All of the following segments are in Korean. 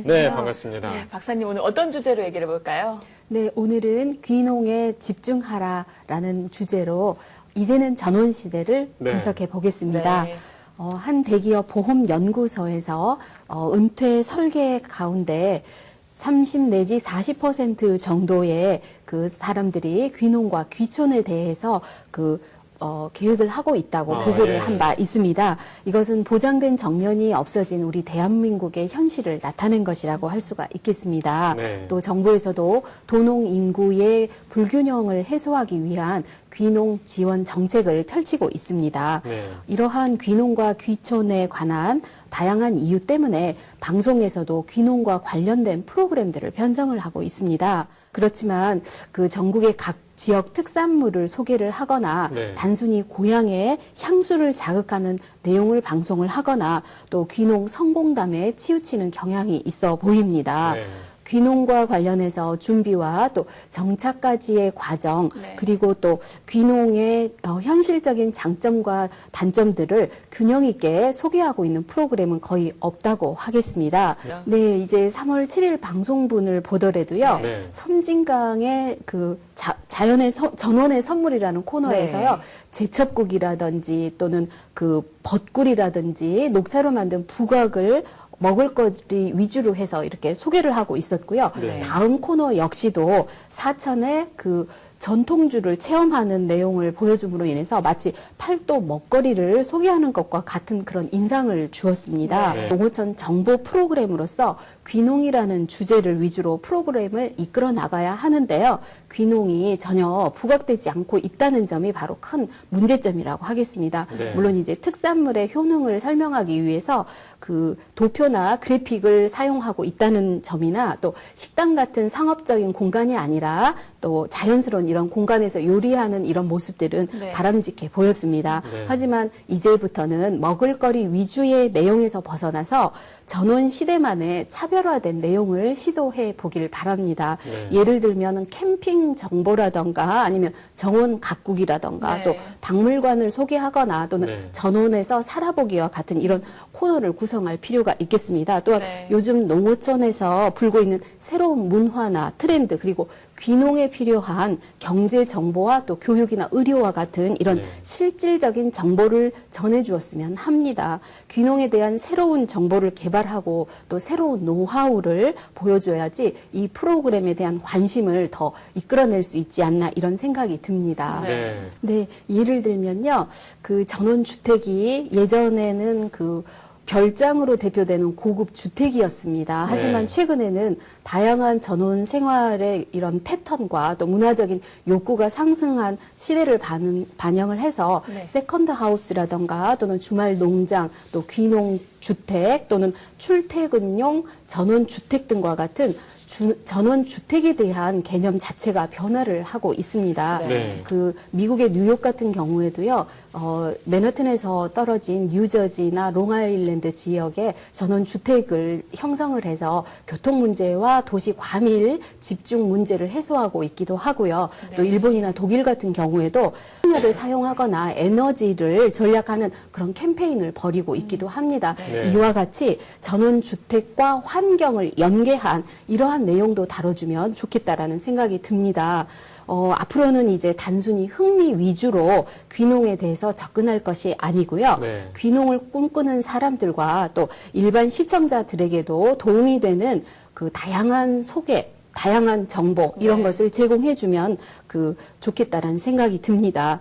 안녕하세요. 네, 반갑습니다. 네, 박사님 오늘 어떤 주제로 얘기를 해볼까요? 네, 오늘은 귀농에 집중하라라는 주제로 이제는 전원 시대를 네. 분석해 보겠습니다. 네. 한 대기업 보험연구소에서 은퇴 설계 가운데 30 내지 40% 정도의 그 사람들이 귀농과 귀촌에 대해서 계획을 하고 있다고 보고를 예. 한 바 있습니다. 이것은 보장된 정년이 없어진 우리 대한민국의 현실을 나타낸 것이라고 할 수가 있겠습니다. 네. 또 정부에서도 도농 인구의 불균형을 해소하기 위한 귀농 지원 정책을 펼치고 있습니다. 네. 이러한 귀농과 귀촌에 관한 다양한 이유 때문에 방송에서도 귀농과 관련된 프로그램들을 편성을 하고 있습니다. 그렇지만 그 전국의 각 지역 특산물을 소개를 하거나 네. 단순히 고향의 향수를 자극하는 내용을 방송을 하거나 또 귀농 성공담에 치우치는 경향이 있어 보입니다. 네. 귀농과 관련해서 준비와 또 정착까지의 과정, 네. 그리고 또 귀농의 현실적인 장점과 단점들을 균형 있게 소개하고 있는 프로그램은 거의 없다고 하겠습니다. 네, 이제 3월 7일 방송분을 보더라도요. 네. 섬진강의 그 자연의 전원의 선물이라는 코너에서요. 네. 제첩국이라든지 또는 그 벚꿀이라든지 녹차로 만든 부각을 먹을거리 위주로 해서 이렇게 소개를 하고 있었고요. 네. 다음 코너 역시도 사천의 그 전통주를 체험하는 내용을 보여줌으로 인해서 마치 팔도 먹거리를 소개하는 것과 같은 그런 인상을 주었습니다. 네. 농어촌 정보 프로그램으로서 귀농이라는 주제를 위주로 프로그램을 이끌어 나가야 하는데요. 귀농이 전혀 부각되지 않고 있다는 점이 바로 큰 문제점이라고 하겠습니다. 네. 물론 이제 특산물의 효능을 설명하기 위해서 그 도표나 그래픽을 사용하고 있다는 점이나 또 식당 같은 상업적인 공간이 아니라 또 자연스러운 이런 공간에서 요리하는 이런 모습들은 네. 바람직해 보였습니다. 네. 하지만 이제부터는 먹을거리 위주의 내용에서 벗어나서 전원 시대만의 차별화된 내용을 시도해 보길 바랍니다. 네. 예를 들면 캠핑 정보라던가 아니면 정원 가꾸기라던가 네. 또 박물관을 소개하거나 또는 네. 전원에서 살아보기와 같은 이런 코너를 구성할 필요가 있겠습니다. 또한 네. 요즘 농어촌에서 불고 있는 새로운 문화나 트렌드 그리고 귀농에 필요한 경제 정보와 또 교육이나 의료와 같은 이런 네. 실질적인 정보를 전해주었으면 합니다. 귀농에 대한 새로운 정보를 개발하고 또 새로운 노하우를 보여줘야지 이 프로그램에 대한 관심을 더 이끌어낼 수 있지 않나 이런 생각이 듭니다. 네. 네, 예를 들면요. 그 전원주택이 예전에는 그 별장으로 대표되는 고급 주택이었습니다. 하지만 네. 최근에는 다양한 전원 생활의 이런 패턴과 또 문화적인 욕구가 상승한 시대를 반영을 해서 네. 세컨드 하우스라던가 또는 주말 농장 또 귀농 주택 또는 출퇴근용 전원 주택 등과 같은 전원 주택에 대한 개념 자체가 변화를 하고 있습니다. 네. 그 미국의 뉴욕 같은 경우에도요, 맨하튼에서 떨어진 뉴저지나 롱아일랜드 지역에 전원 주택을 형성을 해서 교통 문제와 도시 과밀 집중 문제를 해소하고 있기도 하고요. 또 네. 일본이나 독일 같은 경우에도 풍력을 사용하거나 에너지를 절약하는 그런 캠페인을 벌이고 있기도 합니다. 네. 이와 같이 전원 주택과 환경을 연계한 이러한 내용도 다뤄주면 좋겠다라는 생각이 듭니다. 앞으로는 이제 단순히 흥미 위주로 귀농에 대해서 접근할 것이 아니고요. 네. 귀농을 꿈꾸는 사람들과 또 일반 시청자들에게도 도움이 되는 그 다양한 소개, 다양한 정보 이런 네. 것을 제공해주면 좋겠다라는 생각이 듭니다.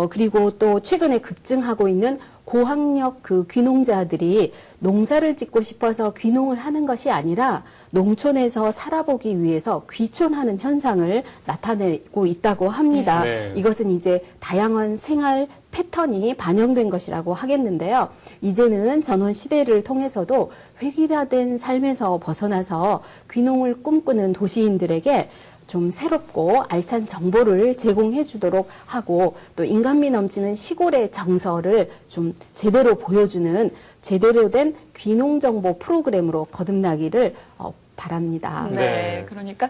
그리고 또 최근에 급증하고 있는 고학력 그 귀농자들이 농사를 짓고 싶어서 귀농을 하는 것이 아니라 농촌에서 살아보기 위해서 귀촌하는 현상을 나타내고 있다고 합니다. 네. 이것은 이제 다양한 생활 패턴이 반영된 것이라고 하겠는데요. 이제는 전원 시대를 통해서도 획일화된 삶에서 벗어나서 귀농을 꿈꾸는 도시인들에게 좀 새롭고 알찬 정보를 제공해 주도록 하고 또 인간미 넘치는 시골의 정서를 좀 제대로 보여주는 제대로 된 귀농정보 프로그램으로 거듭나기를 바랍니다. 네. 네. 그러니까